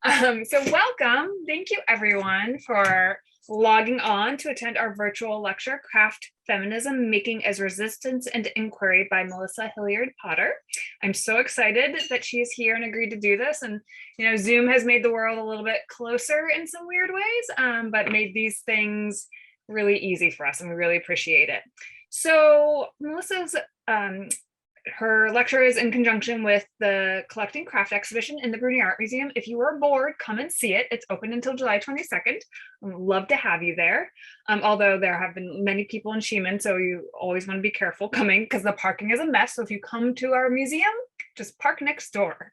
So welcome. Thank you everyone for logging on to attend our virtual lecture, Craft Feminism, Making as Resistance and Inquiry by Melissa Hilliard Potter. I'm so excited that she is here and agreed to do this. And, Zoom has made the world a little bit closer in some weird ways, but made these things really easy for us, and we really appreciate it. So Melissa's her lecture is in conjunction with the Collecting Craft exhibition in the Brunnier Art Museum. If you are bored, come and see it. It's open until July 22nd. I'd love to have you there. Although there have been many people in Chensen, so you always want to be careful coming because the parking is a mess. So if you come to our museum, just park next door.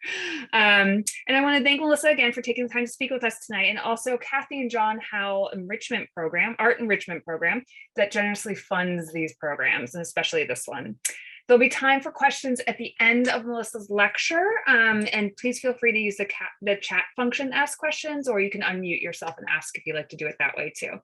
And I want to thank Melissa again for taking the time to speak with us tonight, and also Kathy and John Howe enrichment program, art enrichment program, that generously funds these programs, and especially this one. There'll be time for questions at the end of Melissa's lecture, and please feel free to use the chat function to ask questions, or you can unmute yourself and ask if you'd like to do it that way too.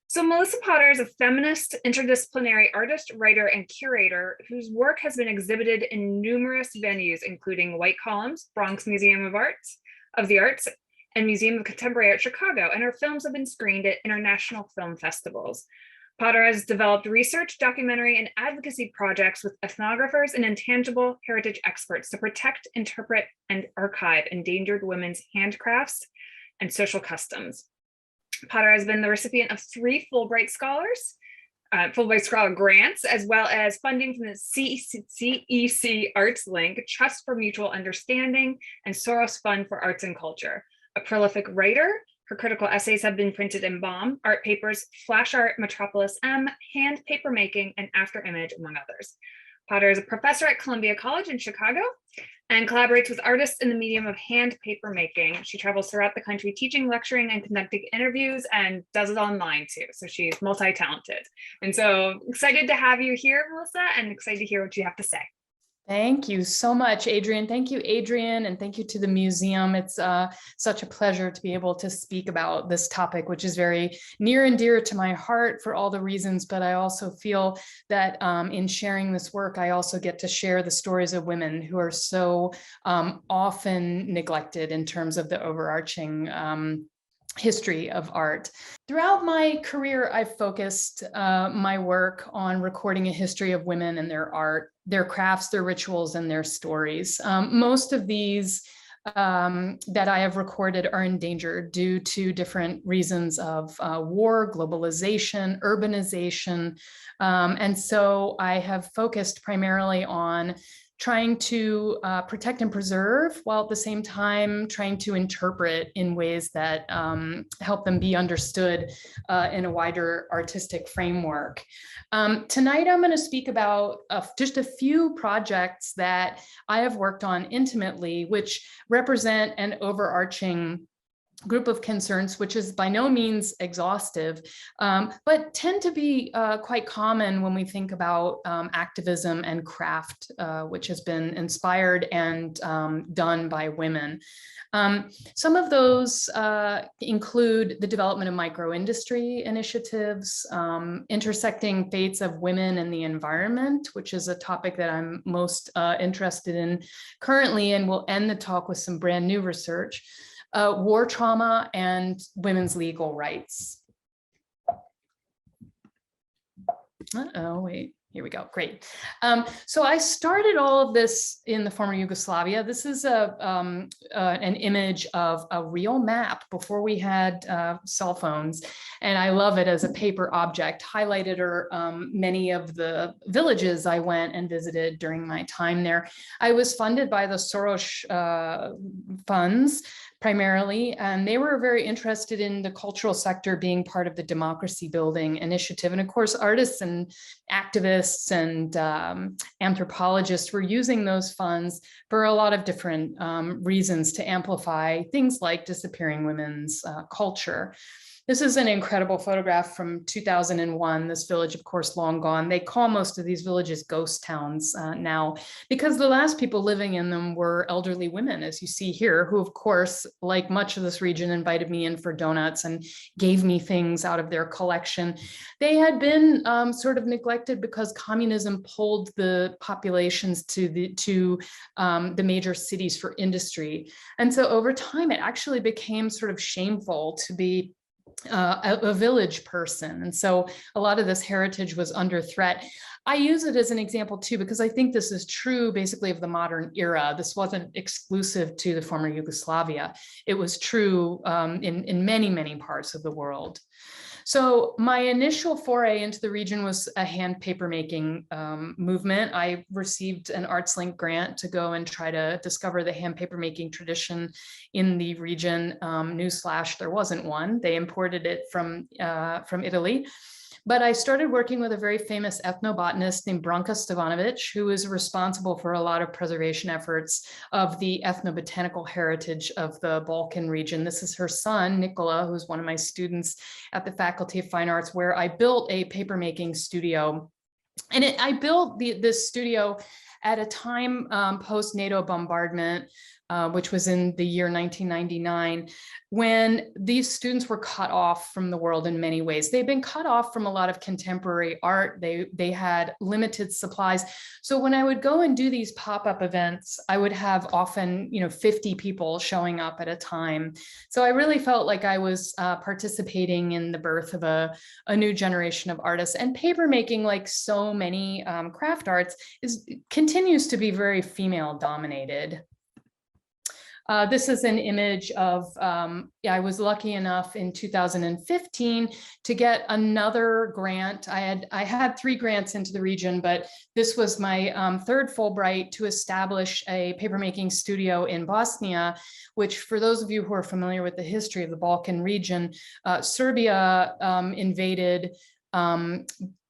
So Melissa Potter is a feminist, interdisciplinary artist, writer, and curator whose work has been exhibited in numerous venues, including White Columns, Bronx Museum of the Arts, and Museum of Contemporary Art Chicago, and her films have been screened at international film festivals. Potter has developed research, documentary, and advocacy projects with ethnographers and intangible heritage experts to protect, interpret, and archive endangered women's handcrafts and social customs. Potter has been the recipient of 3 Fulbright Scholar grants, as well as funding from the CEC Arts Link, Trust for Mutual Understanding, and Soros Fund for Arts and Culture. A prolific writer, her critical essays have been printed in Bomb, Art Papers, Flash Art, Metropolis M, Hand Papermaking, and Afterimage, among others. Potter is a professor at Columbia College in Chicago and collaborates with artists in the medium of hand papermaking. She travels throughout the country teaching, lecturing, and conducting interviews, and does it online too. So she's multi-talented. And so excited to have you here, Melissa, and excited to hear what you have to say. Thank you so much, Adrian. Thank you, Adrian, and thank you to the museum. It's such a pleasure to be able to speak about this topic, which is very near and dear to my heart for all the reasons, but I also feel that in sharing this work, I also get to share the stories of women who are so often neglected in terms of the overarching history of art. Throughout my career, I've focused my work on recording a history of women and their art, their crafts, their rituals, and their stories. Most of these that I have recorded are endangered due to different reasons of war, globalization, urbanization. And so I have focused primarily on trying to protect and preserve, while at the same time trying to interpret in ways that help them be understood in a wider artistic framework. Tonight, I'm going to speak about just a few projects that I have worked on intimately, which represent an overarching group of concerns, which is by no means exhaustive, but tend to be quite common when we think about activism and craft, which has been inspired and done by women. Some of those include the development of micro-industry initiatives, intersecting fates of women and the environment, which is a topic that I'm most interested in currently, and we'll end the talk with some brand new research. War trauma and women's legal rights. Wait, here we go, great. So I started all of this in the former Yugoslavia. This is an image of a real map before we had cell phones. And I love it as a paper object. Highlighted are many of the villages I went and visited during my time there. I was funded by the Soros funds, primarily, and they were very interested in the cultural sector being part of the democracy building initiative. And of course, artists and activists and anthropologists were using those funds for a lot of different reasons to amplify things like disappearing women's culture. This is an incredible photograph from 2001. This village, of course, long gone. They call most of these villages ghost towns now, because the last people living in them were elderly women, as you see here, who, of course, like much of this region, invited me in for donuts and gave me things out of their collection. They had been sort of neglected because communism pulled the populations to the major cities for industry. And so over time, it actually became sort of shameful to be a village person. And so a lot of this heritage was under threat. I use it as an example too, because I think this is true basically of the modern era. This wasn't exclusive to the former Yugoslavia. It was true in many, many parts of the world. So my initial foray into the region was a hand papermaking movement. I received an ArtsLink grant to go and try to discover the hand papermaking tradition in the region. Newsflash, there wasn't one. They imported it from Italy. But I started working with a very famous ethnobotanist named Branka Stevanovic, who is responsible for a lot of preservation efforts of the ethnobotanical heritage of the Balkan region. This is her son, Nikola, who's one of my students at the Faculty of Fine Arts, where I built a papermaking studio. And I built this studio at a time post-NATO bombardment, which was in the year 1999, when these students were cut off from the world in many ways. They've been cut off from a lot of contemporary art. They had limited supplies. So when I would go and do these pop-up events, I would have often, 50 people showing up at a time. So I really felt like I was participating in the birth of a new generation of artists. And papermaking, like so many craft arts, continues to be very female dominated. This is an image of, I was lucky enough in 2015 to get another grant. I had 3 grants into the region, but this was my third Fulbright to establish a papermaking studio in Bosnia, which, for those of you who are familiar with the history of the Balkan region, Serbia invaded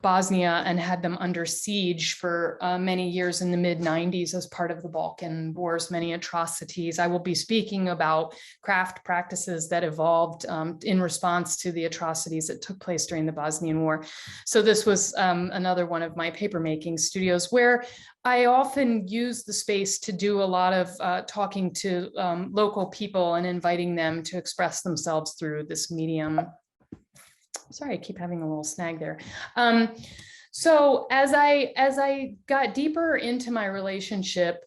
Bosnia and had them under siege for many years in the mid-90s as part of the Balkan Wars, many atrocities. I will be speaking about craft practices that evolved in response to the atrocities that took place during the Bosnian War. So this was another one of my papermaking studios, where I often use the space to do a lot of talking to local people and inviting them to express themselves through this medium. Sorry, I keep having a little snag there. So as I got deeper into my relationship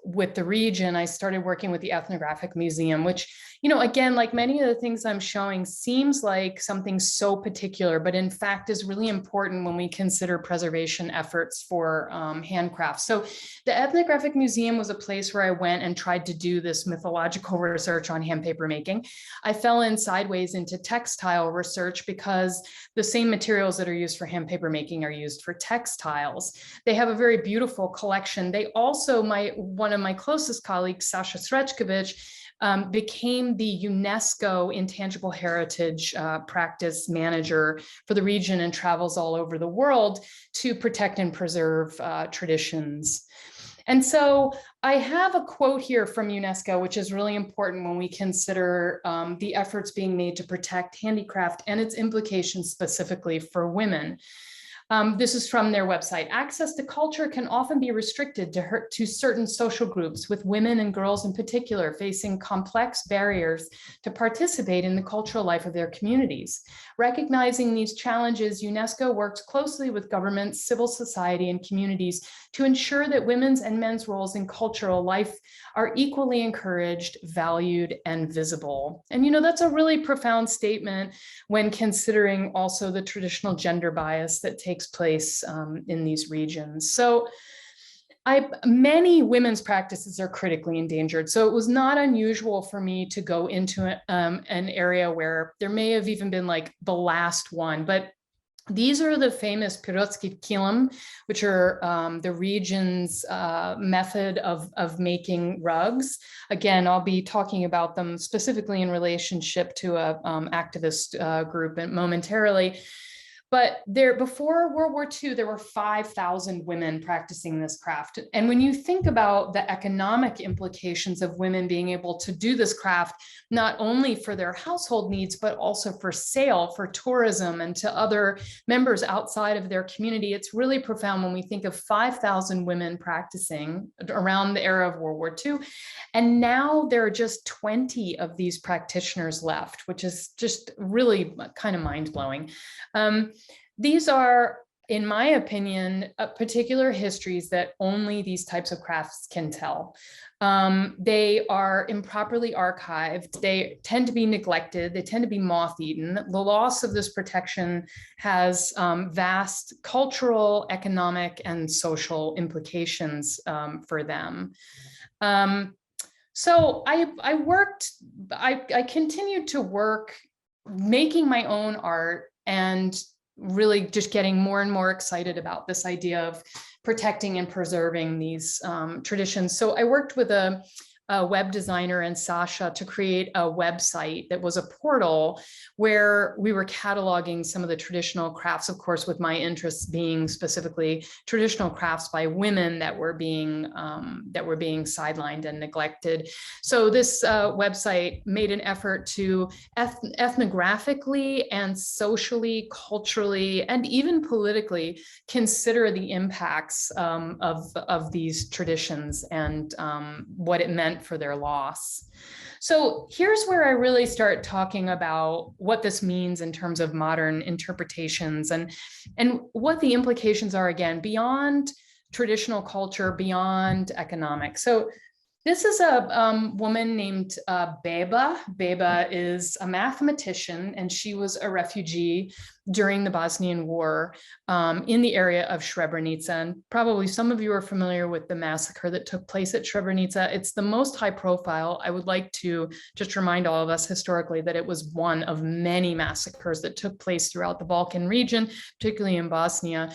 with the region, I started working with the Ethnographic Museum, which, again, like many of the things I'm showing, seems like something so particular, but in fact is really important when we consider preservation efforts for handcrafts. So the Ethnographic Museum was a place where I went and tried to do this mythological research on hand paper making. I fell in sideways into textile research because the same materials that are used for hand paper making are used for textiles. They have a very beautiful collection. They also, one of my closest colleagues, Sasha Srečković, became the UNESCO Intangible Heritage Practice Manager for the region and travels all over the world to protect and preserve traditions. And so I have a quote here from UNESCO, which is really important when we consider the efforts being made to protect handicraft and its implications specifically for women. This is from their website. Access to culture can often be restricted to certain social groups, with women and girls in particular facing complex barriers to participate in the cultural life of their communities. Recognizing these challenges, UNESCO works closely with governments, civil society, and communities to ensure that women's and men's roles in cultural life are equally encouraged, valued, and visible. And that's a really profound statement when considering also the traditional gender bias that takes place in these regions. So many women's practices are critically endangered. So it was not unusual for me to go into an area where there may have even been like the last one, but these are the famous Pirotski kilim, which are the region's method of making rugs. Again, I'll be talking about them specifically in relationship to a activist group momentarily. But there, before World War II, there were 5,000 women practicing this craft. And when you think about the economic implications of women being able to do this craft, not only for their household needs, but also for sale, for tourism, and to other members outside of their community, it's really profound when we think of 5,000 women practicing around the era of World War II. And now there are just 20 of these practitioners left, which is just really kind of mind-blowing. These are, in my opinion, particular histories that only these types of crafts can tell. They are improperly archived. They tend to be neglected. They tend to be moth-eaten. The loss of this protection has vast cultural, economic, and social implications for them. So I continued to work making my own art and really just getting more and more excited about this idea of protecting and preserving these traditions. So I worked with a web designer and Sasha to create a website that was a portal where we were cataloging some of the traditional crafts, of course, with my interests being specifically traditional crafts by women that were being sidelined and neglected. So this website made an effort to ethnographically and socially, culturally, and even politically consider the impacts of these traditions and what it meant for their loss. So here's where I really start talking about what this means in terms of modern interpretations and what the implications are, again, beyond traditional culture, beyond economics. So this is a woman named Beba. Beba is a mathematician, and she was a refugee during the Bosnian War in the area of Srebrenica. And probably some of you are familiar with the massacre that took place at Srebrenica. It's the most high profile. I would like to just remind all of us historically that it was one of many massacres that took place throughout the Balkan region, particularly in Bosnia.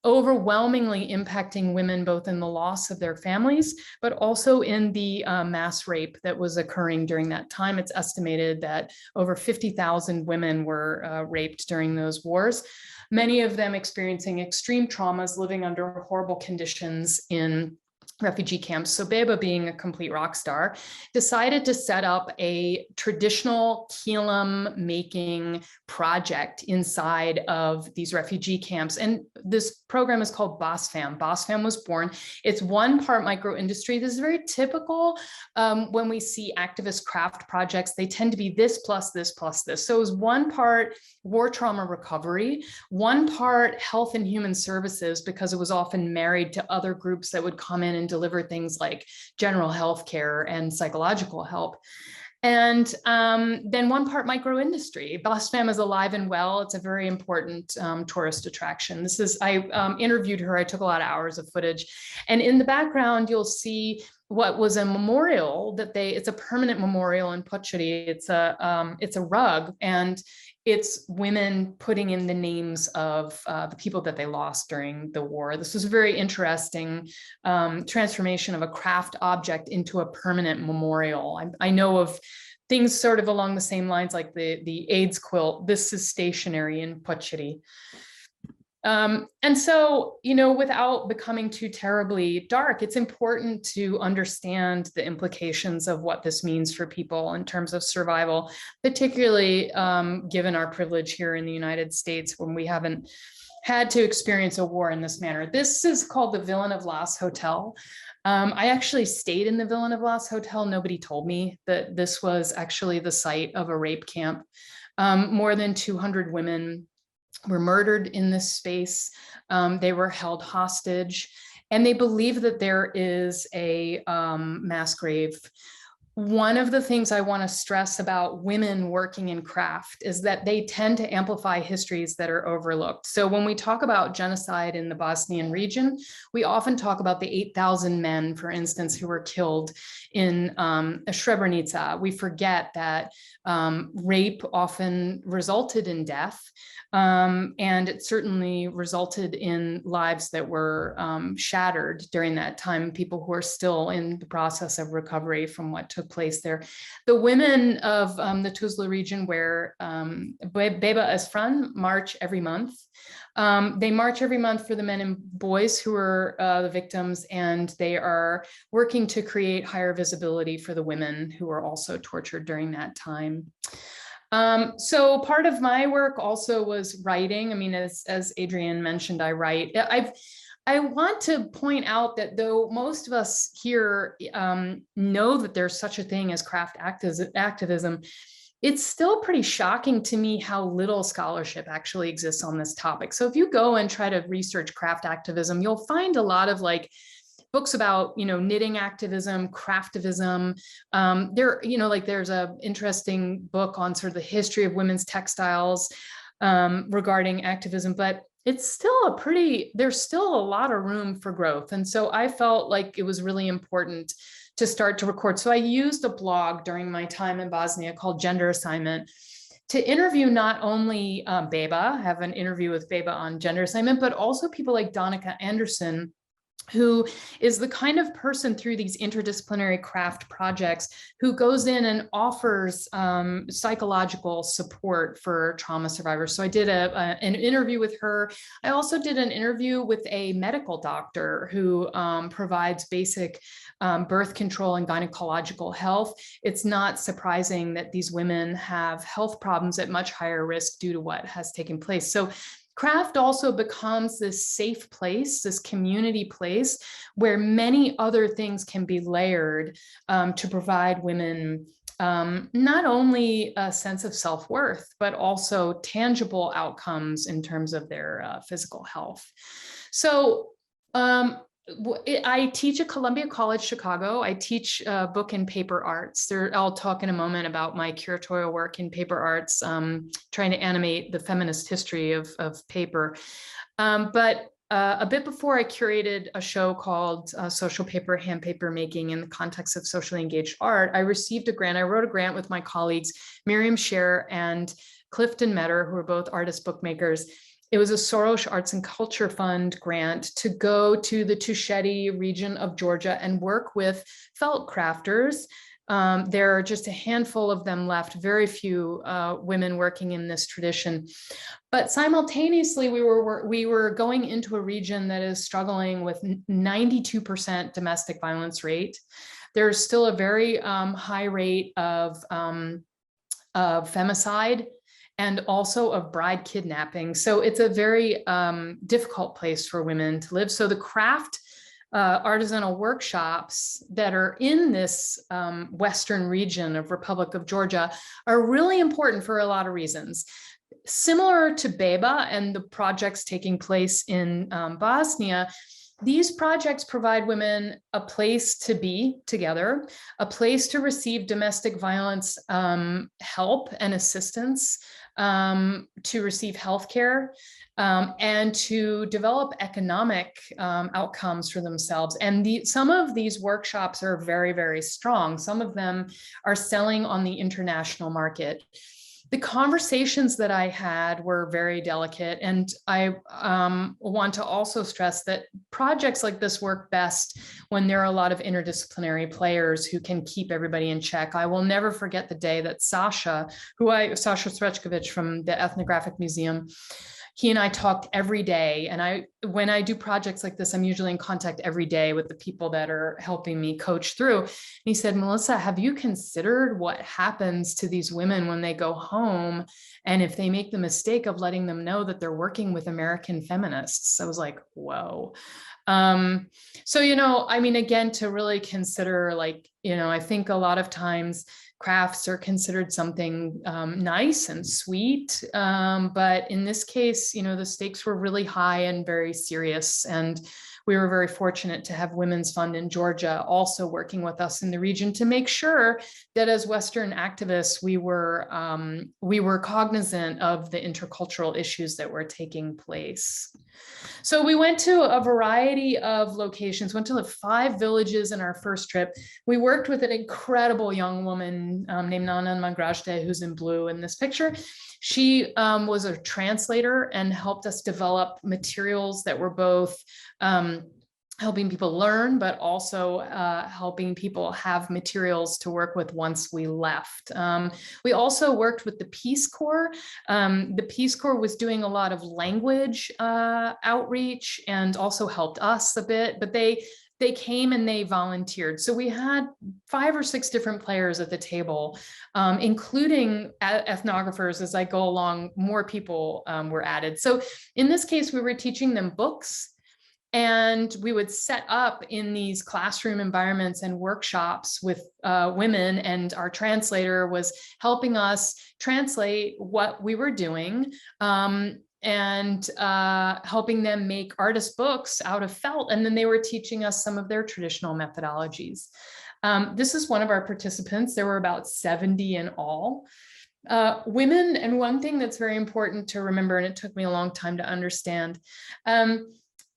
Overwhelmingly impacting women, both in the loss of their families, but also in the mass rape that was occurring during that time. It's estimated that over 50,000 women were raped during those wars, many of them experiencing extreme traumas, living under horrible conditions in refugee camps. So Beba, being a complete rock star, decided to set up a traditional kilim making project inside of these refugee camps. And this program is called BOSFAM. BOSFAM was born. It's one part micro industry. This is very typical when we see activist craft projects. They tend to be this plus this plus this. So it was one part war trauma recovery, one part health and human services, because it was often married to other groups that would come in and deliver things like general health care and psychological help. And then one part micro industry. BOSFAM is alive and well. It's a very important tourist attraction. I interviewed her. I took a lot of hours of footage. And in the background, you'll see what was a memorial it's a permanent memorial in Potawatomi. It's a rug, and it's women putting in the names of the people that they lost during the war. This was a very interesting transformation of a craft object into a permanent memorial. I know of things sort of along the same lines, like the AIDS quilt. This is stationary in Potawatomi. And so, without becoming too terribly dark, it's important to understand the implications of what this means for people in terms of survival, particularly given our privilege here in the United States, when we haven't had to experience a war in this manner. This is called the Villain of Las Hotel. I actually stayed in the Villain of Las Hotel. Nobody told me that this was actually the site of a rape camp. More than 200 women were murdered in this space. They were held hostage, and they believe that there is a mass grave. One of the things I want to stress about women working in craft is that they tend to amplify histories that are overlooked. So when we talk about genocide in the Bosnian region, we often talk about the 8,000 men, for instance, who were killed in Srebrenica. We forget that rape often resulted in death. And it certainly resulted in lives that were shattered during that time, people who are still in the process of recovery from what took took place there. The women of the Tuzla region, where Beba is from, march every month. They march every month for the men and boys who are the victims, and they are working to create higher visibility for the women who were also tortured during that time. So part of my work also was writing. I mean, as Adrienne mentioned, I write. I want to point out that though most of us here know that there's such a thing as craft activism, it's still pretty shocking to me how little scholarship actually exists on this topic. So if you go and try to research craft activism, you'll find a lot of like books about, knitting activism, craftivism. There's a interesting book on sort of the history of women's textiles regarding activism, but it's still there's still a lot of room for growth. And so I felt like it was really important to start to record. So I used a blog during my time in Bosnia called Gender Assignment to interview not only Beba, have an interview with Beba on gender assignment, but also people like Donica Anderson, who is the kind of person through these interdisciplinary craft projects who goes in and offers psychological support for trauma survivors. So I did an interview with her. I also did an interview with a medical doctor who provides basic birth control and gynecological health. It's not surprising that these women have health problems at much higher risk due to what has taken place. So craft also becomes this safe place, this community place where many other things can be layered to provide women not only a sense of self-worth, but also tangible outcomes in terms of their physical health. So I teach at Columbia College Chicago. I teach book and paper arts. I'll talk in a moment about my curatorial work in paper arts, trying to animate the feminist history of paper. But a bit before, I curated a show called Social Paper, Hand Paper Making in the context of socially engaged art. I received a grant. I wrote a grant with my colleagues, Miriam Scher and Clifton Metter, who are both artist bookmakers. It was a Soros Arts and Culture Fund grant to go to the Tusheti region of Georgia and work with felt crafters. There are just a handful of them left, very few women working in this tradition. But simultaneously, we were going into a region that is struggling with 92% domestic violence rate. There's still a very high rate of femicide, and also of bride kidnapping. So it's a very difficult place for women to live. So the craft artisanal workshops that are in this Western region of Republic of Georgia are really important for a lot of reasons. Similar to Beba and the projects taking place in Bosnia, these projects provide women a place to be together, a place to receive domestic violence help and assistance, to receive healthcare, and to develop economic outcomes for themselves. And some of these workshops are very, very strong. Some of them are selling on the international market. The conversations that I had were very delicate, and I want to also stress that projects like this work best when there are a lot of interdisciplinary players who can keep everybody in check. I will never forget the day that Sasha Srečković from the Ethnographic Museum, he and I talked every day. And when I do projects like this, I'm usually in contact every day with the people that are helping me coach through. And he said, Melissa, have you considered what happens to these women when they go home? And if they make the mistake of letting them know that they're working with American feminists? I was like, whoa. So, again, to really consider, I think a lot of times crafts are considered something nice and sweet. But in this case, the stakes were really high and very serious. And we were very fortunate to have Women's Fund in Georgia also working with us in the region to make sure that as Western activists, we were cognizant of the intercultural issues that were taking place. So we went to a variety of locations, went to 5 villages in our first trip. We worked with an incredible young woman named Nana Mangrajde, who's in blue in this picture. She was a translator and helped us develop materials that were both helping people learn, but also helping people have materials to work with once we left. We also worked with the Peace Corps. The Peace Corps was doing a lot of language outreach and also helped us a bit, but they came and they volunteered. So we had 5 or 6 different players at the table, including ethnographers. As I go along, more people were added. So in this case, we were teaching them books, and we would set up in these classroom environments and workshops with women, and our translator was helping us translate what we were doing, and helping them make artist books out of felt. And then they were teaching us some of their traditional methodologies. This is one of our participants. There were about 70 in all. Women, and one thing that's very important to remember, and it took me a long time to understand,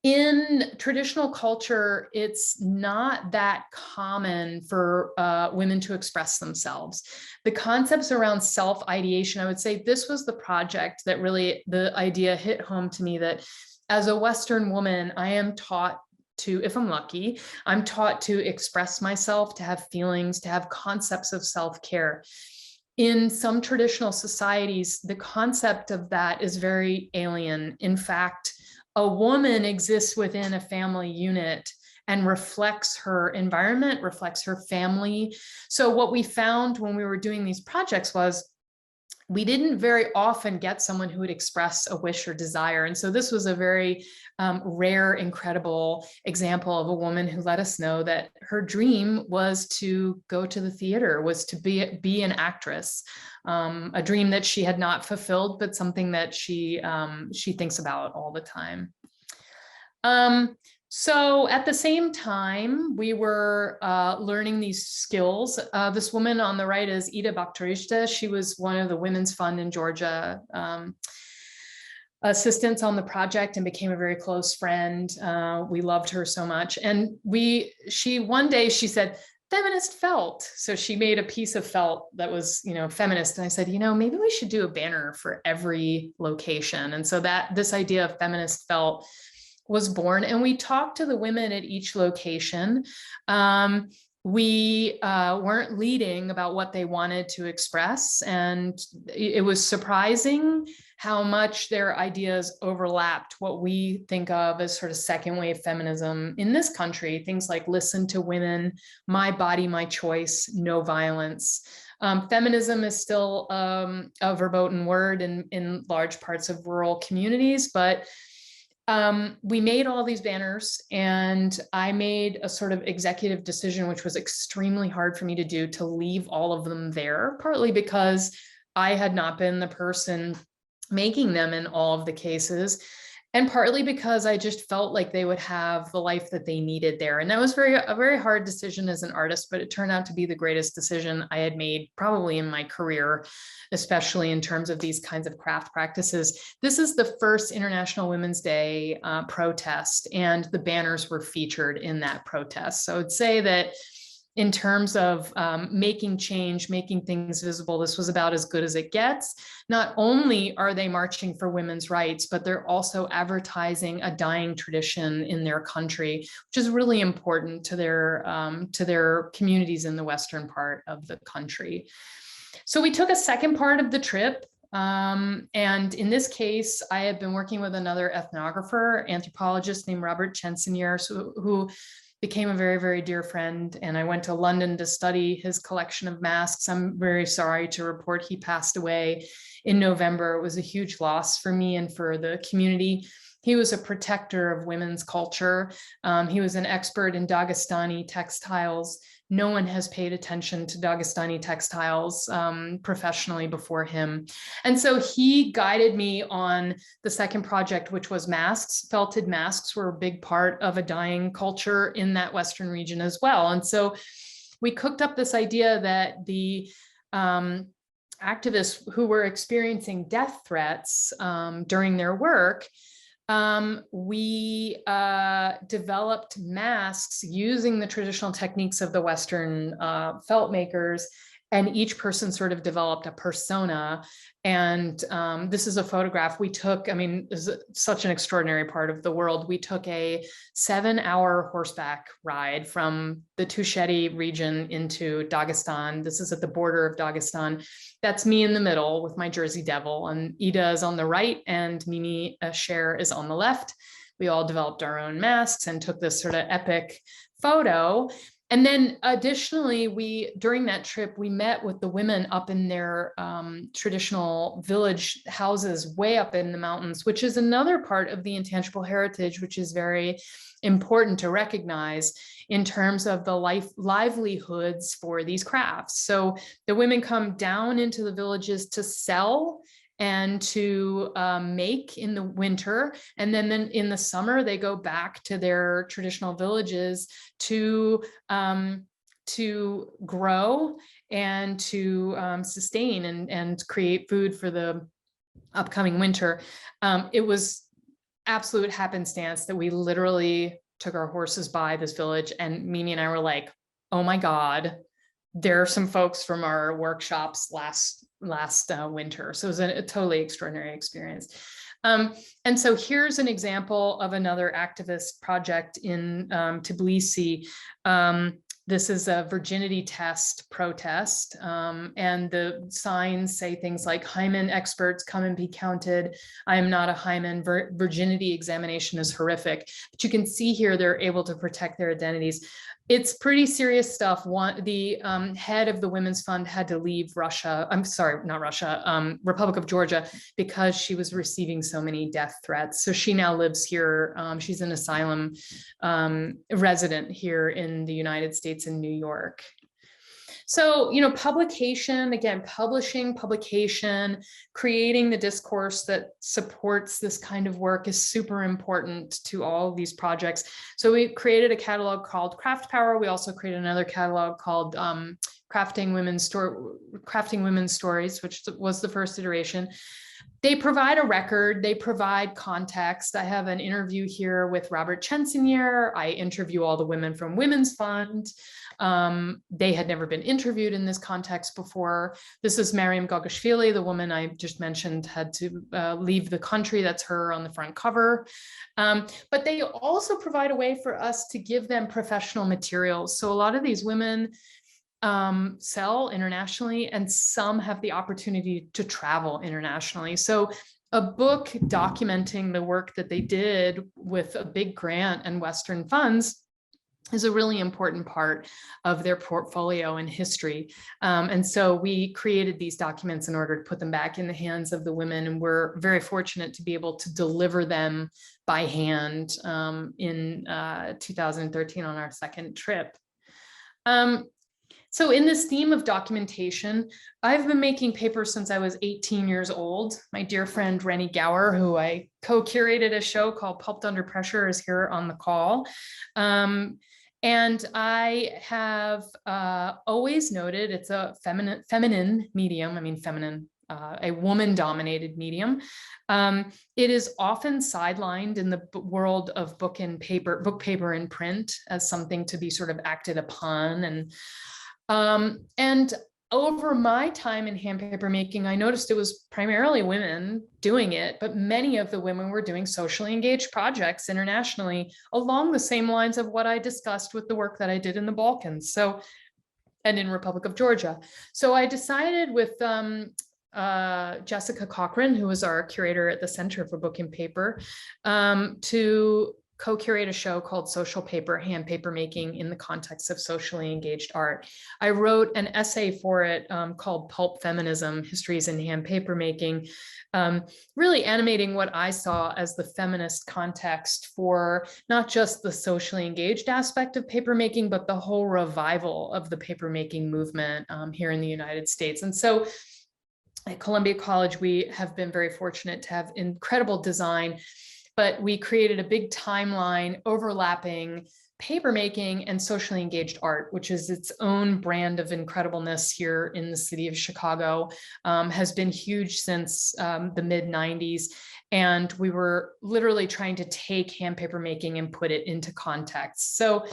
in traditional culture, it's not that common for women to express themselves. The concepts around self-ideation, I would say this was the project that really, the idea hit home to me, that as a Western woman, I am taught to, if I'm lucky, I'm taught to express myself, to have feelings, to have concepts of self-care. In some traditional societies, the concept of that is very alien. In fact, a woman exists within a family unit and reflects her environment, reflects her family. So what we found when we were doing these projects was we didn't very often get someone who would express a wish or desire. And so this was a very rare, incredible example of a woman who let us know that her dream was to go to the theater, was to be an actress. A dream that she had not fulfilled, but something that she thinks about all the time. So at the same time, we were learning these skills. This woman on the right is Bakrishta. She was one of the Women's Fund in Georgia assistants on the project and became a very close friend. We loved her so much. And one day she said, feminist felt. So she made a piece of felt that was, feminist. And I said, maybe we should do a banner for every location. And so this idea of feminist felt was born. And we talked to the women at each location. We weren't leading about what they wanted to express. And it was surprising how much their ideas overlapped what we think of as sort of second wave feminism in this country. Things like listen to women, my body, my choice, no violence. Feminism is still a verboten word in large parts of rural communities, but we made all these banners, and I made a sort of executive decision, which was extremely hard for me to do, to leave all of them there, partly because I had not been the person making them in all of the cases, and partly because I just felt like they would have the life that they needed there. And that was a very hard decision as an artist, but it turned out to be the greatest decision I had made probably in my career, especially in terms of these kinds of craft practices. This is the first International Women's Day protest, and the banners were featured in that protest. So I'd say that in terms of making change, making things visible, this was about as good as it gets. Not only are they marching for women's rights, but they're also advertising a dying tradition in their country, which is really important to their communities in the western part of the country. So we took a second part of the trip. And in this case, I had been working with another ethnographer, anthropologist named Robert Chensen, who became a very, very dear friend. And I went to London to study his collection of masks. I'm very sorry to report he passed away in November. It was a huge loss for me and for the community. He was a protector of women's culture. He was an expert in Dagestani textiles. No one has paid attention to Dagestani textiles professionally before him. And so he guided me on the second project, which was masks. Felted masks were a big part of a dying culture in that Western region as well. And so we cooked up this idea that the activists who were experiencing death threats during their work, we developed masks using the traditional techniques of the Western felt makers and each person sort of developed a persona. And this is a photograph we took. I mean, this is such an extraordinary part of the world. We took a 7-hour horseback ride from the Tusheti region into Dagestan. This is at the border of Dagestan. That's me in the middle with my Jersey Devil, and Ida is on the right, and Mimi Sher is on the left. We all developed our own masks and took this sort of epic photo. And then additionally, during that trip, we met with the women up in their traditional village houses way up in the mountains, which is another part of the intangible heritage, which is very important to recognize in terms of the livelihoods for these crafts. So the women come down into the villages to sell and to make in the winter. And then in the summer, they go back to their traditional villages to grow and to sustain and create food for the upcoming winter. It was absolute happenstance that we literally took our horses by this village, and Mimi and I were like, oh my God, there are some folks from our workshops last winter. So it was a totally extraordinary experience. And so here's an example of another activist project in Tbilisi. This is a virginity test protest, and the signs say things like, hymen experts, come and be counted. I am not a hymen. Virginity examination is horrific. But you can see here they're able to protect their identities. It's pretty serious stuff. The head of the Women's Fund had to leave Russia. I'm sorry, not Russia, Republic of Georgia, because she was receiving so many death threats. So she now lives here. She's an asylum resident here in the United States in New York. So, publication, again, publication, creating the discourse that supports this kind of work is super important to all of these projects. So we created a catalog called Craft Power. We also created another catalog called Crafting Women's Stories, which was the first iteration. They provide a record, they provide context. I have an interview here with Robert Chensen. I interview all the women from Women's Fund. They had never been interviewed in this context before. This is Mariam Gogashvili, the woman I just mentioned had to leave the country. That's her on the front cover. But they also provide a way for us to give them professional materials. So a lot of these women sell internationally, and some have the opportunity to travel internationally. So a book documenting the work that they did with a big grant and Western funds is a really important part of their portfolio and history. And so we created these documents in order to put them back in the hands of the women, and we're very fortunate to be able to deliver them by hand in 2013 on our second trip. So in this theme of documentation, I've been making paper since I was 18 years old. My dear friend Rennie Gower, who I co-curated a show called Pulped Under Pressure, is here on the call. And I have always noted it's a feminine medium. I mean, feminine, a woman-dominated medium. It is often sidelined in the world of book paper and print as something to be sort of acted upon. And over my time in hand paper making, I noticed it was primarily women doing it, but many of the women were doing socially engaged projects internationally along the same lines of what I discussed with the work that I did in the Balkans. So, and in Republic of Georgia. So I decided with Jessica Cochran, who was our curator at the Center for Book and Paper, to co-curate a show called Social Paper, Hand Paper Making in the Context of Socially Engaged Art. I wrote an essay for it called Pulp Feminism, Histories in Hand Paper Making, really animating what I saw as the feminist context for not just the socially engaged aspect of papermaking, but the whole revival of the papermaking movement here in the United States. And so at Columbia College, we have been very fortunate to have incredible design, but we created a big timeline overlapping papermaking and socially engaged art, which is its own brand of incredibleness here in the city of Chicago, has been huge since the mid-90s. And we were literally trying to take hand paper making and put it into context. So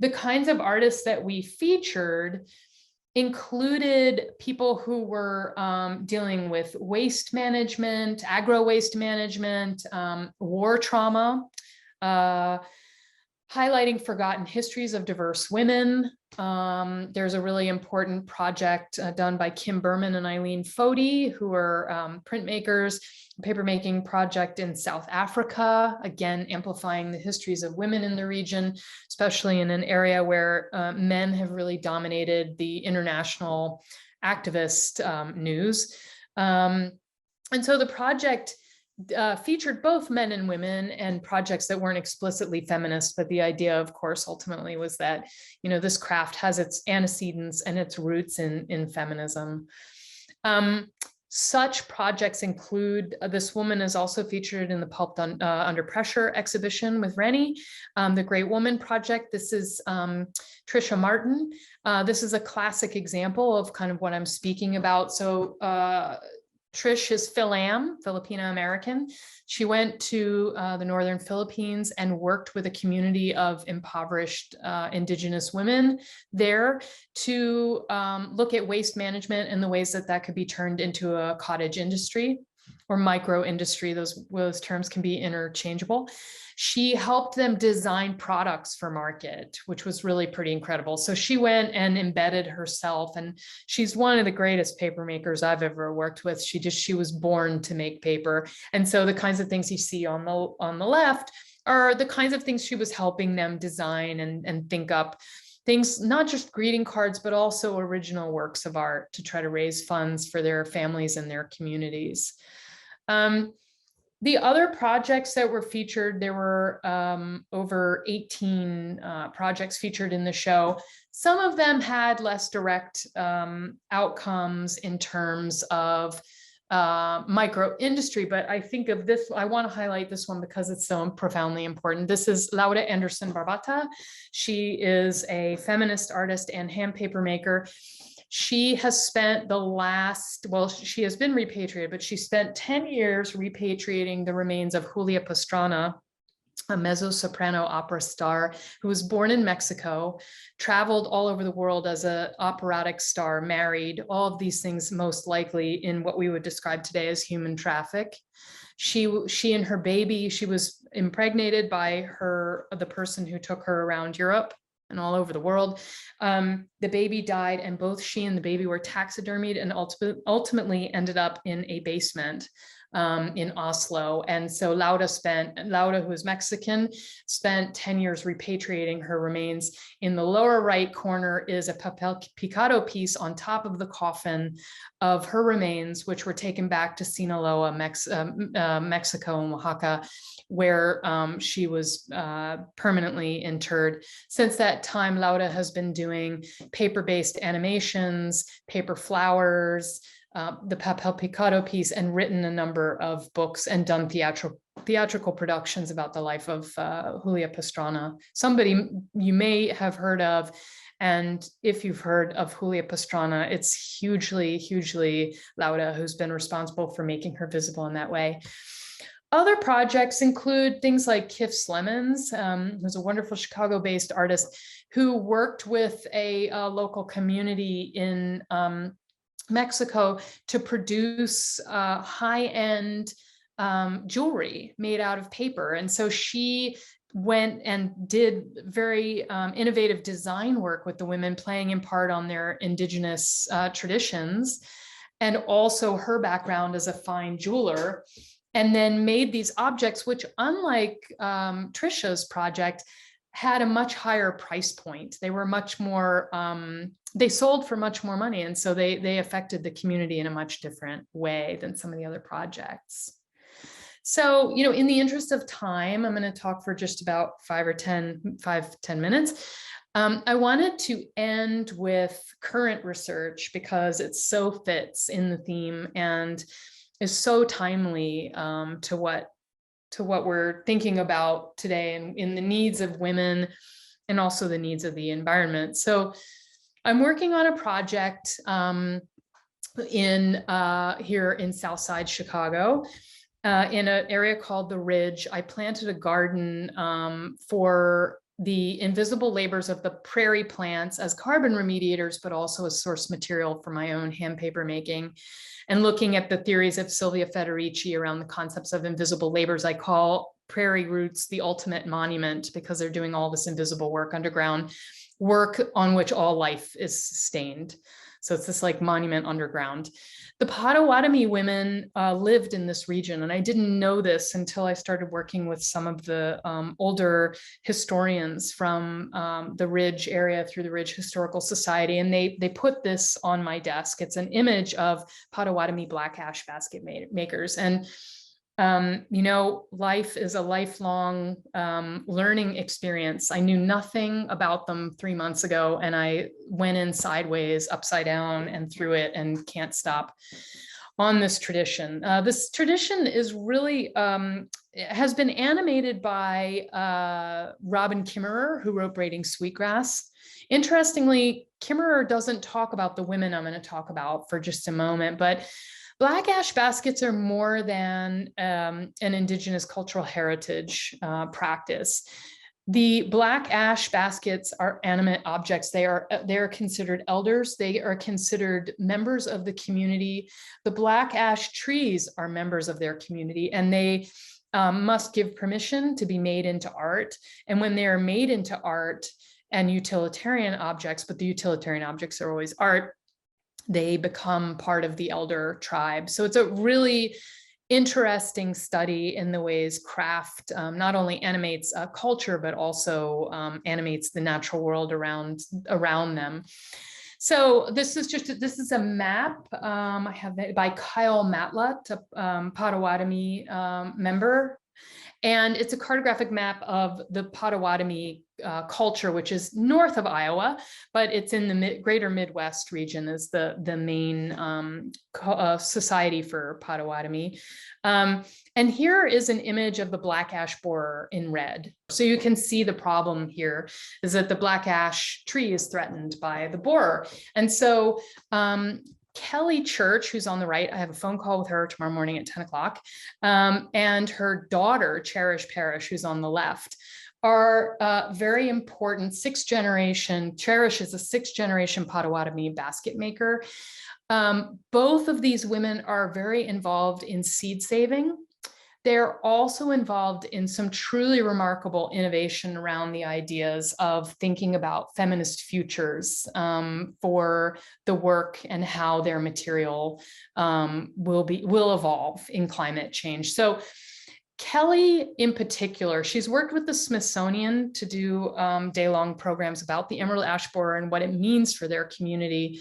the kinds of artists that we featured included people who were dealing with waste management, agro-waste management, war trauma, highlighting forgotten histories of diverse women. There's a really important project done by Kim Berman and Eileen Foti, who are printmakers, papermaking project in South Africa, again, amplifying the histories of women in the region, especially in an area where men have really dominated the international activist news. And so the project featured both men and women and projects that weren't explicitly feminist, but the idea, of course, ultimately was that, you know, this craft has its antecedents and its roots in feminism. Such projects include, this woman is also featured in the Pulp Under Pressure exhibition with Rennie, the Great Woman Project. This is Trisha Martin. This is a classic example of kind of what I'm speaking about. So Trish is Filipino American. She went to the Northern Philippines and worked with a community of impoverished indigenous women there to look at waste management and the ways that that could be turned into a cottage industry or micro industry. Those terms can be interchangeable. She helped them design products for market, which was really pretty incredible. So she went and embedded herself, and she's one of the greatest paper makers I've ever worked with. She was born to make paper. And so the kinds of things you see on the left are the kinds of things she was helping them design and think up. Things, not just greeting cards, but also original works of art to try to raise funds for their families and their communities. The other projects that were featured, there were over 18 projects featured in the show. Some of them had less direct outcomes in terms of micro industry, but I think of this, I want to highlight this one because it's so profoundly important. This is Laura Anderson Barbata. She is a feminist artist and hand paper maker. She has spent she has been repatriated, but she spent 10 years repatriating the remains of Julia Pastrana, a mezzo-soprano opera star who was born in Mexico, traveled all over the world as an operatic star, married, all of these things most likely in what we would describe today as human traffic. She and her baby, she was impregnated by the person who took her around Europe and all over the world. The baby died, and both she and the baby were taxidermied and ultimately ended up in a basement in Oslo. And so Laura, who is Mexican, spent 10 years repatriating her remains. In the lower right corner is a papel picado piece on top of the coffin of her remains, which were taken back to Sinaloa, Mexico and Oaxaca, where she was permanently interred. Since that time, Laura has been doing paper-based animations, paper flowers, the papel picado piece, and written a number of books and done theatrical productions about the life of Julia Pastrana, somebody you may have heard of. And if you've heard of Julia Pastrana, it's hugely, hugely Laura who's been responsible for making her visible in that way. Other projects include things like Kif Slemons, who's a wonderful Chicago-based artist who worked with a local community in Mexico to produce high-end jewelry made out of paper. And so she went and did very innovative design work with the women, playing in part on their indigenous traditions, and also her background as a fine jeweler, and then made these objects, which, unlike Trisha's project, had a much higher price point. They were much more, they sold for much more money. And so they affected the community in a much different way than some of the other projects. So, you know, in the interest of time, I'm going to talk for just about 5-10 minutes. I wanted to end with current research because it so fits in the theme and is so timely to what we're thinking about today and in the needs of women and also the needs of the environment. So I'm working on a project here in Southside Chicago, in an area called The Ridge. I planted a garden for the invisible labors of the prairie plants as carbon remediators, but also as source material for my own hand paper making. And looking at the theories of Silvia Federici around the concepts of invisible labors, I call prairie roots the ultimate monument, because they're doing all this invisible work underground, work on which all life is sustained. So it's this like monument underground. The Potawatomi women lived in this region, and I didn't know this until I started working with some of the older historians from the Ridge area through the Ridge Historical Society, and they put this on my desk. It's an image of Potawatomi black ash basket makers, and you know, life is a lifelong learning experience. I knew nothing about them 3 months ago, and I went in sideways, upside down, and through it, and can't stop on this tradition. This tradition is really, has been animated by Robin Kimmerer, who wrote Braiding Sweetgrass. Interestingly, Kimmerer doesn't talk about the women I'm going to talk about for just a moment, but black ash baskets are more than an indigenous cultural heritage practice. The black ash baskets are animate objects. They are considered elders. They are considered members of the community. The black ash trees are members of their community, and they must give permission to be made into art. And when they are made into art and utilitarian objects, but the utilitarian objects are always art, they become part of the elder tribe. So it's a really interesting study in the ways craft not only animates culture, but also animates the natural world around them. So this is a map I have by Kyle Matlatt, a Potawatomi member. And it's a cartographic map of the Potawatomi culture, which is north of Iowa, but it's in the greater Midwest region is the main society for Potawatomi. And here is an image of the black ash borer in red. So you can see the problem here is that the black ash tree is threatened by the borer. And so Kelly Church, who's on the right, I have a phone call with her tomorrow morning at 10 o'clock, and her daughter, Cherish Parrish, who's on the left, are very important sixth generation. Cherish is a sixth generation Potawatomi basket maker. Both of these women are very involved in seed saving. They're also involved in some truly remarkable innovation around the ideas of thinking about feminist futures for the work and how their material will evolve in climate change. So Kelly in particular, she's worked with the Smithsonian to do day-long programs about the emerald ash borer and what it means for their community.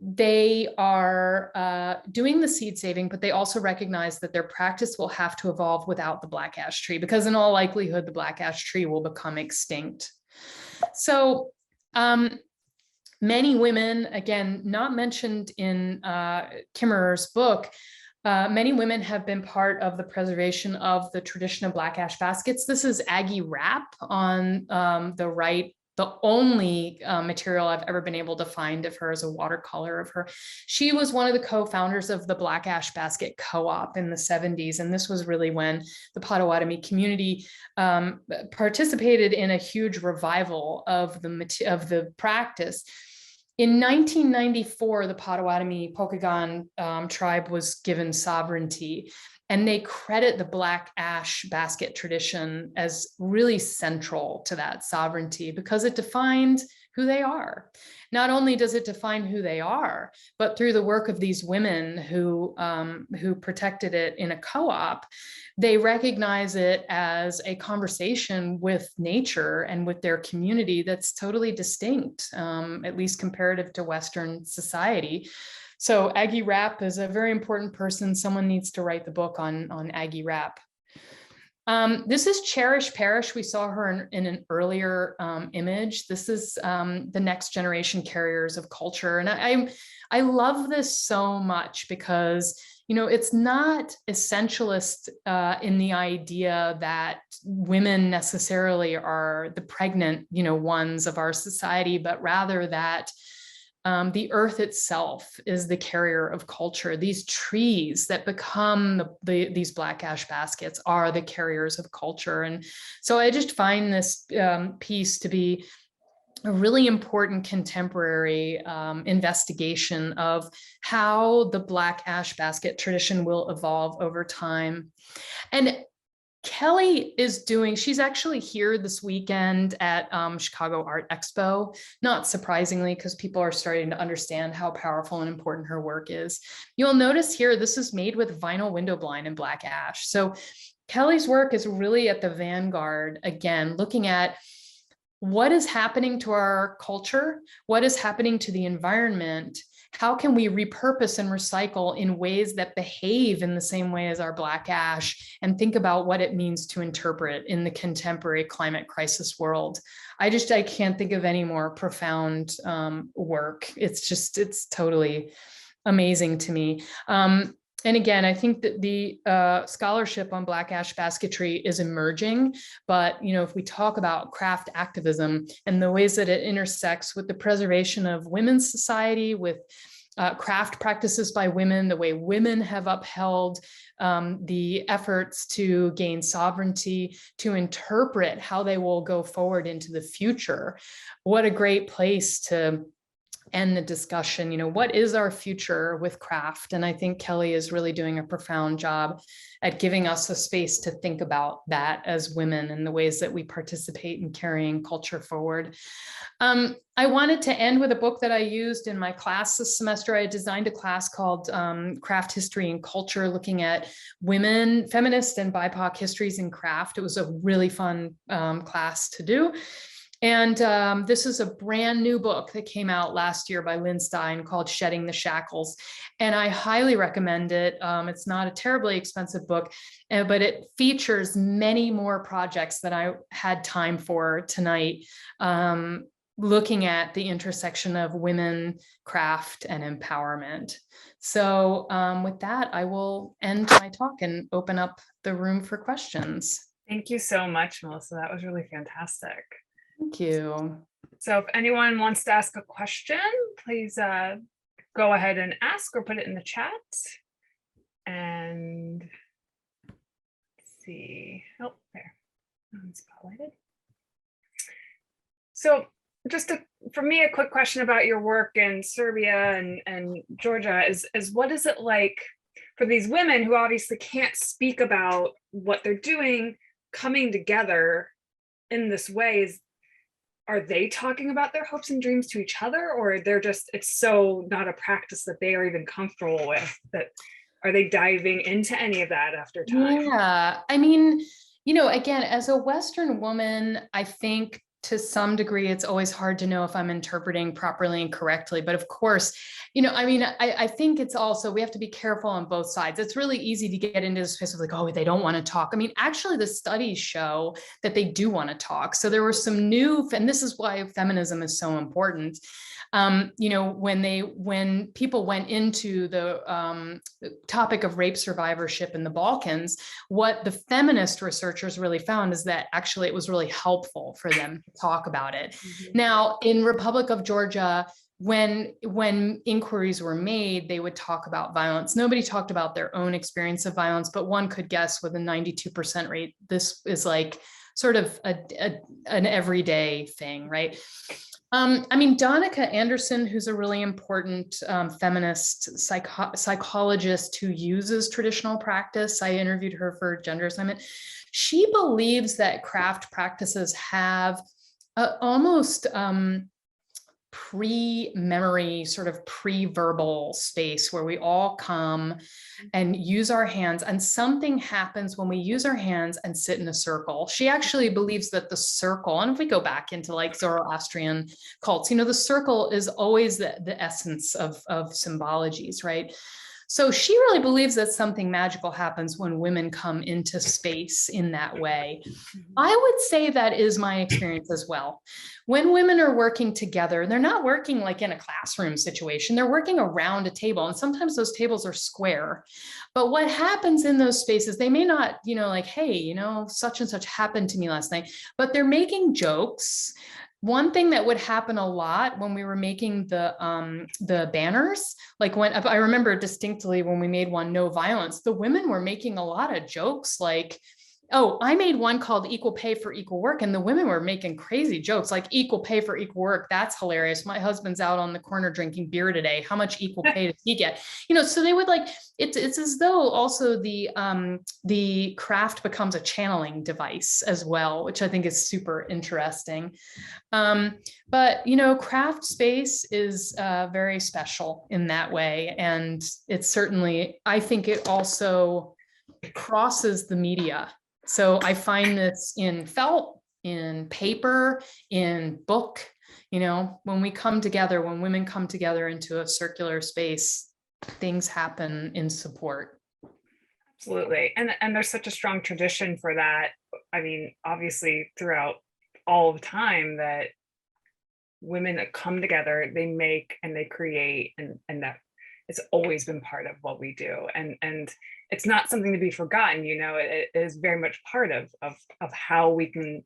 They are doing the seed saving, but they also recognize that their practice will have to evolve without the black ash tree, because in all likelihood, the black ash tree will become extinct. So many women, again, not mentioned in Kimmerer's book, many women have been part of the preservation of the tradition of black ash baskets. This is Aggie Rapp on the right. The only material I've ever been able to find of her is a watercolor of her. She was one of the co-founders of the Black Ash Basket Co-op in the 70s. And this was really when the Potawatomi community participated in a huge revival of the practice. In 1994, the Potawatomi Pokagon tribe was given sovereignty. And they credit the black ash basket tradition as really central to that sovereignty, because it defined who they are. Not only does it define who they are, but through the work of these women who protected it in a co-op, they recognize it as a conversation with nature and with their community that's totally distinct, at least comparative to Western society. So Aggie Rapp is a very important person. Someone needs to write the book on Aggie Rapp. This is Cherish Parrish. We saw her in an earlier image. This is the next generation carriers of culture. And I love this so much because, you know, it's not essentialist in the idea that women necessarily are the pregnant, you know, ones of our society, but rather that The earth itself is the carrier of culture. These trees that become these black ash baskets are the carriers of culture. And so I just find this piece to be a really important contemporary investigation of how the black ash basket tradition will evolve over time. And Kelly is she's actually here this weekend at Chicago Art Expo, not surprisingly, because people are starting to understand how powerful and important her work is. You'll notice here, this is made with vinyl window blind and black ash. So Kelly's work is really at the vanguard, again, looking at what is happening to our culture, what is happening to the environment, how can we repurpose and recycle in ways that behave in the same way as our black ash, and think about what it means to interpret in the contemporary climate crisis world. I can't think of any more profound work. It's totally amazing to me. And again, I think that the scholarship on black ash basketry is emerging, but if we talk about craft activism and the ways that it intersects with the preservation of women's society, with craft practices by women, the way women have upheld the efforts to gain sovereignty, to interpret how they will go forward into the future, what a great place to end the discussion. What is our future with craft? And I think Kelly is really doing a profound job at giving us a space to think about that as women and the ways that we participate in carrying culture forward. I wanted to end with a book that I used in my class this semester. I designed a class called Craft History and Culture, looking at women, feminist and BIPOC histories in craft. It was a really fun class to do. And this is a brand new book that came out last year by Lynn Stein called Shedding the Shackles. And I highly recommend it. It's not a terribly expensive book, but it features many more projects than I had time for tonight, looking at the intersection of women, craft, and empowerment. So with that, I will end my talk and open up the room for questions. Thank you so much, Melissa. That was really fantastic. Thank you. So if anyone wants to ask a question, please go ahead and ask or put it in the chat. And let's see. Oh, there. Spotlighted. So just for me, a quick question about your work in Serbia and Georgia is what is it like for these women who obviously can't speak about what they're doing, coming together in this way? Are they talking about their hopes and dreams to each other, or it's so not a practice that they are even comfortable with? Are they diving into any of that after time? Yeah, I mean, again, as a Western woman, I think to some degree, it's always hard to know if I'm interpreting properly and correctly. But of course, I think it's also, we have to be careful on both sides. It's really easy to get into this space of like, oh, they don't want to talk. Actually, the studies show that they do want to talk. So there were some and this is why feminism is so important. When people went into the topic of rape survivorship in the Balkans, what the feminist researchers really found is that actually it was really helpful for them to talk about it. Mm-hmm. Now, in Republic of Georgia, when inquiries were made, they would talk about violence. Nobody talked about their own experience of violence, but one could guess with a 92% rate, this is like sort of an everyday thing, right? Donica Anderson, who's a really important feminist psychologist who uses traditional practice, I interviewed her for Gender Assignment. She believes that craft practices have almost pre-memory, sort of pre-verbal space where we all come and use our hands, and something happens when we use our hands and sit in a circle. She actually believes that the circle, and if we go back into like Zoroastrian cults, the circle is always the essence of symbologies, right? So she really believes that something magical happens when women come into space in that way. I would say that is my experience as well. When women are working together, they're not working like in a classroom situation, they're working around a table, and sometimes those tables are square. But what happens in those spaces, they may not, like, hey, such and such happened to me last night, but they're making jokes. one thing that would happen a lot when we were making the banners, like when I remember distinctly when we made one, no violence, the women were making a lot of jokes like, oh, I made one called Equal Pay for Equal Work, and the women were making crazy jokes like equal pay for equal work. That's hilarious. My husband's out on the corner drinking beer today. How much equal pay does he get? So they would like, it's as though also the craft becomes a channeling device as well, which I think is super interesting. But craft space is very special in that way. And it's certainly, I think it also crosses the media. So I find this in felt, in paper, in book, when we come together, when women come together into a circular space, things happen in support. Absolutely. And there's such a strong tradition for that. I mean, obviously throughout all of time that women that come together, they make and they create, and that it's always been part of what we do. And it's not something to be forgotten, it is very much part of how we can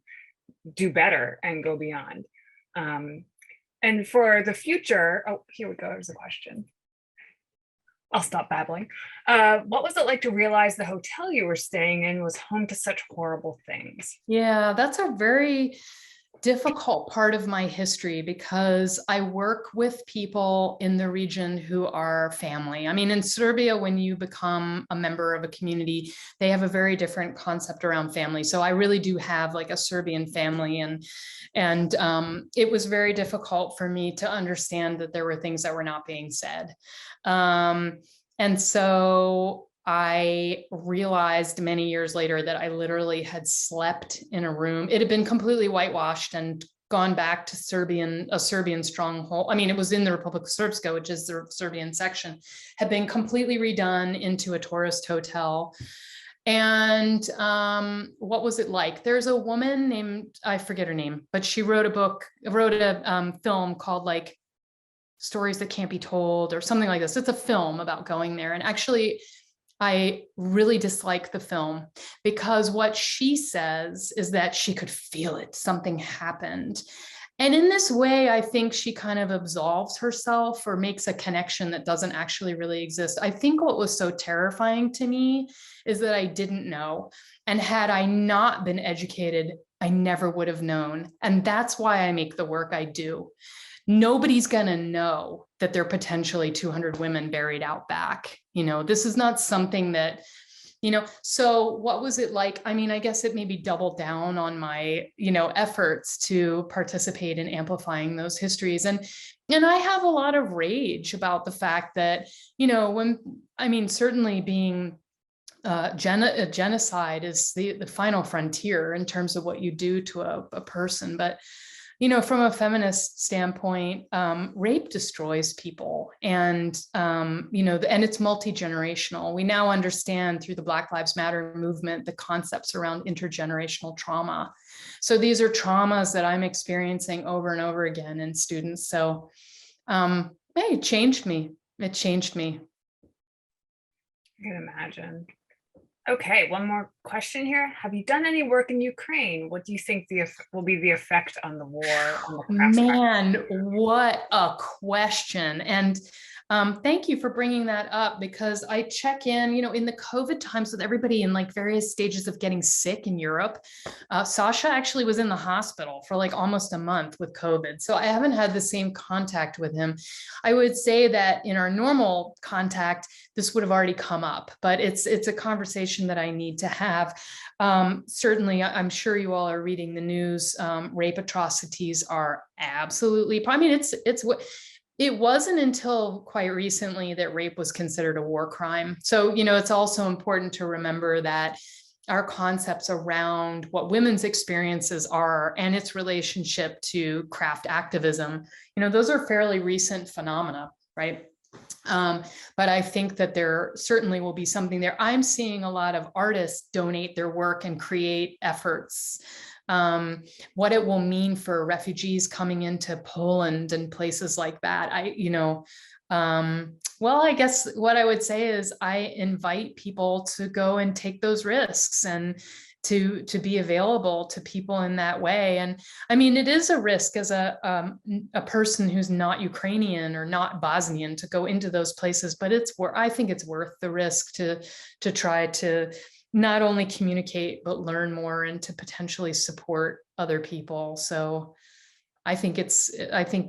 do better and go beyond. And for the future, oh, here we go, there's a question. I'll stop babbling. What was it like to realize the hotel you were staying in was home to such horrible things? Yeah, that's a very difficult part of my history because I work with people in the region who are family. I mean, in Serbia, when you become a member of a community, they have a very different concept around family. So I really do have like a Serbian family, and it was very difficult for me to understand that there were things that were not being said. And so I realized many years later that I literally had slept in a room. It had been completely whitewashed and gone back to a Serbian stronghold. I mean, it was in the Republic of Srpska, which is the Serbian section, had been completely redone into a tourist hotel. And what was it like? There's a woman named, I forget her name, but she wrote a film called like Stories That Can't Be Told or something like this. It's a film about going there. And actually, I really dislike the film because what she says is that she could feel it. Something happened. And in this way, I think she kind of absolves herself or makes a connection that doesn't actually really exist. I think what was so terrifying to me is that I didn't know. And had I not been educated, I never would have known. And that's why I make the work I do. Nobody's going to know that there are potentially 200 women buried out back. This is not something that, so what was it like? I mean, I guess it maybe doubled down on my, efforts to participate in amplifying those histories. And I have a lot of rage about the fact that, certainly being genocide is the final frontier in terms of what you do to a person. But from a feminist standpoint, rape destroys people, and and it's multi-generational. We now understand through the Black Lives Matter movement the concepts around intergenerational trauma. So these are traumas that I'm experiencing over and over again in students. So it changed me. It changed me. I can imagine. Okay, one more question here. Have you done any work in Ukraine? What do you think will be the effect on the war? On the craft Man, what a question. And thank you for bringing that up, because I check in, in the COVID times with everybody in like various stages of getting sick in Europe. Sasha actually was in the hospital for like almost a month with COVID. So I haven't had the same contact with him. I would say that in our normal contact, this would have already come up, but it's a conversation that I need to have. Certainly, I'm sure you all are reading the news. Rape atrocities are absolutely, it wasn't until quite recently that rape was considered a war crime. So, it's also important to remember that our concepts around what women's experiences are and its relationship to craft activism, those are fairly recent phenomena, right? But I think that there certainly will be something there. I'm seeing a lot of artists donate their work and create efforts. What it will mean for refugees coming into Poland and places like that. I guess what I would say is I invite people to go and take those risks and to be available to people in that way. And I mean, it is a risk as a person who's not Ukrainian or not Bosnian to go into those places, but I think it's worth the risk to try to not only communicate, but learn more and to potentially support other people. So I think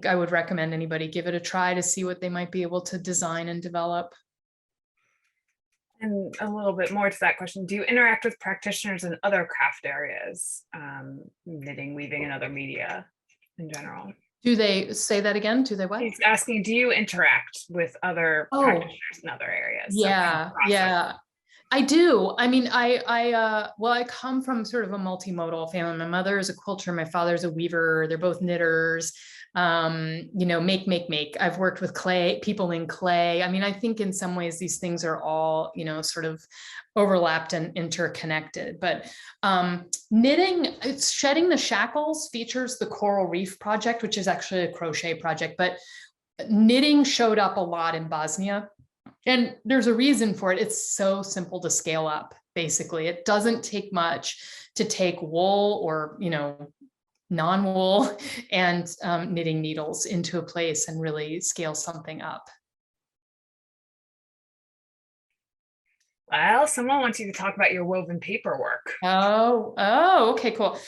I would recommend anybody give it a try to see what they might be able to design and develop. And a little bit more to that question, do you interact with practitioners in other craft areas, knitting, weaving, and other media in general? Do they say that again? Do they what? He's asking, do you interact with other practitioners in other areas? Yeah, yeah. I do. I mean, I come from sort of a multimodal family. My mother is a quilter, my father's a weaver. They're both knitters. Make. I've worked with people in clay. I mean, I think in some ways these things are all, sort of overlapped and interconnected. But knitting, it's Shedding the Shackles features the Coral Reef project, which is actually a crochet project. But knitting showed up a lot in Bosnia. And there's a reason for it. It's so simple to scale up, basically. It doesn't take much to take wool or, non-wool and knitting needles into a place and really scale something up. Well, someone wants you to talk about your woven paperwork. Oh, okay, cool.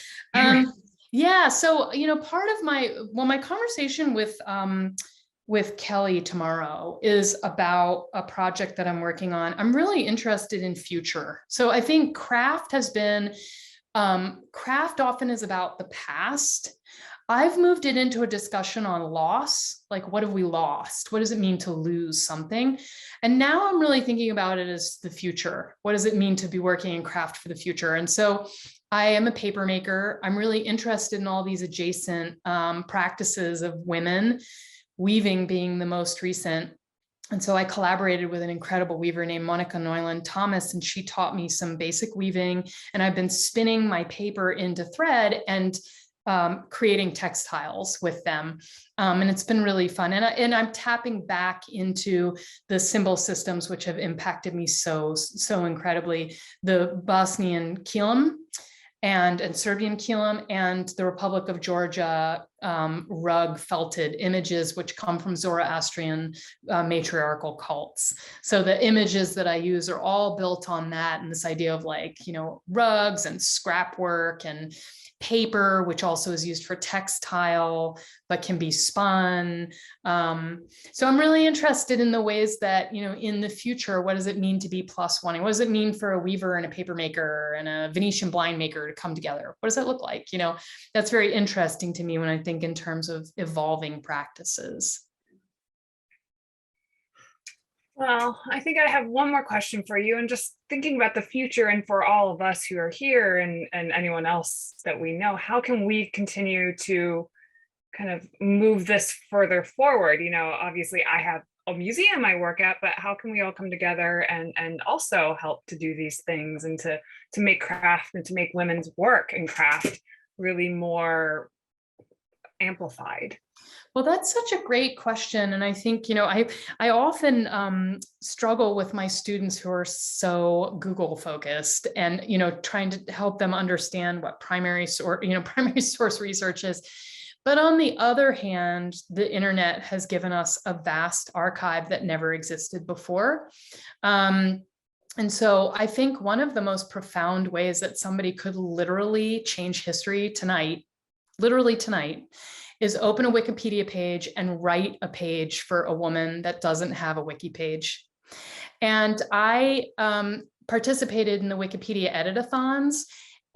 Yeah, so, part of my conversation with Kelly tomorrow is about a project that I'm working on. I'm really interested in future. So I think craft often is about the past. I've moved it into a discussion on loss. Like, what have we lost? What does it mean to lose something? And now I'm really thinking about it as the future. What does it mean to be working in craft for the future? And so I am a paper maker. I'm really interested in all these adjacent practices of women, weaving being the most recent. And so I collaborated with an incredible weaver named Monica Neuland Thomas, and she taught me some basic weaving. And I've been spinning my paper into thread and creating textiles with them. And it's been really fun. And I'm tapping back into the symbol systems, which have impacted me so incredibly. The Bosnian kilim and Serbian kilim, and the Republic of Georgia rug felted images, which come from Zoroastrian matriarchal cults. So the images that I use are all built on that, and this idea of rugs and scrap work and paper, which also is used for textile, but can be spun. So I'm really interested in the ways that, in the future, what does it mean to be plus one? What does it mean for a weaver and a paper maker and a Venetian blind maker to come together? What does that look like? That's very interesting to me when I think in terms of evolving practices. Well, I think I have one more question for you, and just thinking about the future and for all of us who are here and anyone else that we know, how can we continue to kind of move this further forward? Obviously I have a museum I work at, but how can we all come together and also help to do these things and to make craft and to make women's work and craft really more amplified? Well, that's such a great question. And I think, I often struggle with my students who are so Google focused and, trying to help them understand what primary source research is. But on the other hand, the internet has given us a vast archive that never existed before. And so I think one of the most profound ways that somebody could literally change history literally tonight, is open a Wikipedia page and write a page for a woman that doesn't have a wiki page. And I participated in the Wikipedia edit-a-thons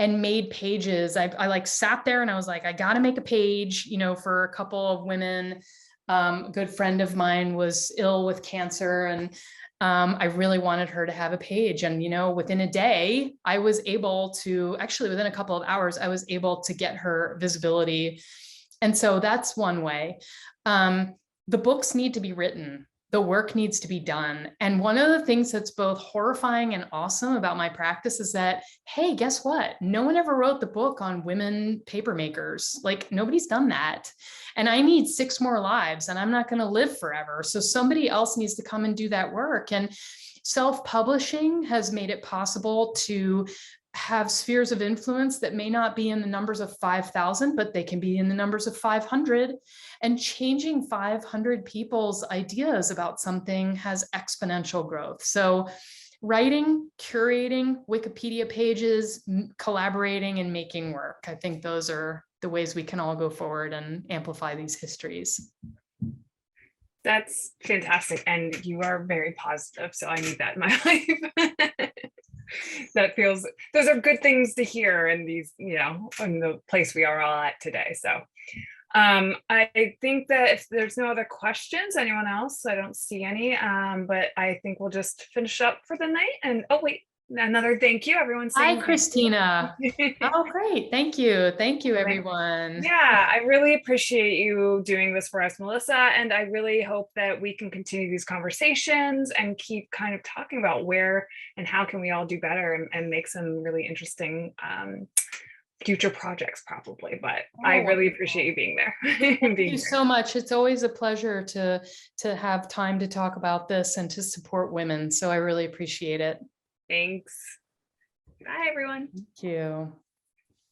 and made pages. I sat there and I was like, I got to make a page, for a couple of women. A good friend of mine was ill with cancer, and I really wanted her to have a page. And, within a day, I was able to, actually within a couple of hours, I was able to get her visibility. And so that's one way. The books need to be written. The work needs to be done. And one of the things that's both horrifying and awesome about my practice is that, hey, guess what? No one ever wrote the book on women paper makers. Nobody's done that. And I need 6 more lives, and I'm not going to live forever. So somebody else needs to come and do that work. And self-publishing has made it possible to have spheres of influence that may not be in the numbers of 5,000, but they can be in the numbers of 500. And changing 500 people's ideas about something has exponential growth. So writing, curating, Wikipedia pages, collaborating, and making work. I think those are the ways we can all go forward and amplify these histories. That's fantastic. And you are very positive. So I need that in my life. Those are good things to hear in these, in the place we are all at today. So I think that if there's no other questions, anyone else, I don't see any, but I think we'll just finish up for the night. And oh wait, another thank you, everyone. Hi, Christina. Oh, great. Thank you. Thank you, everyone. Yeah, I really appreciate you doing this for us, Melissa. And I really hope that we can continue these conversations and keep kind of talking about where and how can we all do better and make some really interesting future projects probably, but I really appreciate you being there. Thank you so much. It's always a pleasure to have time to talk about this and to support women. So I really appreciate it. Thanks. Bye, everyone. Thank you.